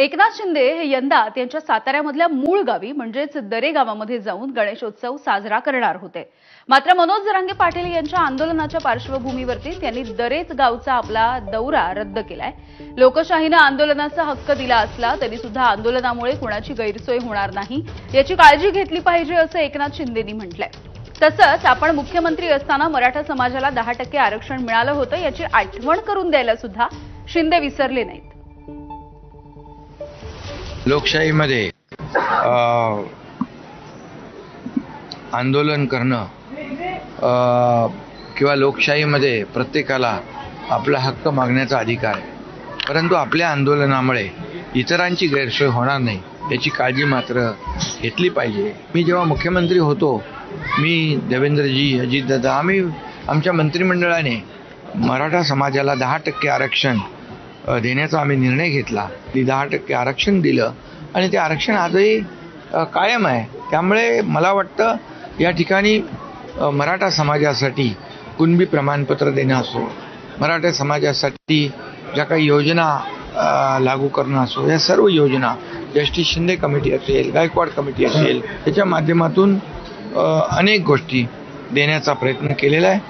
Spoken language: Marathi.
एकनाथ शिंदे हे यंदा त्यांच्या साताऱ्यामधल्या मूळ गावी म्हणजेच दरे गावामध्ये जाऊन गणेशोत्सव साजरा करणार होते। मात्र मनोज जरांगे पाटील यांच्या आंदोलनाच्या पार्श्वभूमीवरती त्यांनी दरेच गावचा आपला दौरा रद्द केलाय। लोकशाहीने आंदोलनाचा हक्क दिला असला तरी सुद्धा आंदोलनामुळे कोणाची गैरसोय होणार नाही याची काळजी घेतली पाहिजे असं एकनाथ शिंदेंनी म्हटलंय। तसंच आपण मुख्यमंत्री असताना मराठा समाजाला 10% आरक्षण मिळालं होतं याची आठवण करून द्यायला सुद्धा शिंदे विसरले नाहीत। लोकशाहीमध्ये आंदोलन करणं किंवा लोकशाहीमध्ये प्रत्येकाला आपला हक्क मागण्याचा अधिकार आहे, परंतु आपल्या आंदोलनामुळे इतरांची गैरसोय होणार नाही याची काळजी मात्र घेतली पाहिजे। मी जेव्हा मुख्यमंत्री होतो, मी देवेंद्रजी, अजितदादा, आम्ही आमच्या मंत्रिमंडळाने मराठा समाजाला 10% आरक्षण देण्याचा आम्ही निर्णय घेतला। 10% आरक्षण दिलं आणि ते आरक्षण आजही कायम आहे। त्यामुळे मला वाटतं या ठिकाणी मराठा समाजासाठी कुणबी प्रमाणपत्र देणं असो, मराठा समाजासाठी ज्या काही योजना लागू करणं असो, या सर्व योजना जस्टिस शिंदे कमिटी असेल, गायकवाड कमिटी असेल, त्याच्या माध्यमातून अनेक गोष्टी देण्याचा प्रयत्न केलेला आहे।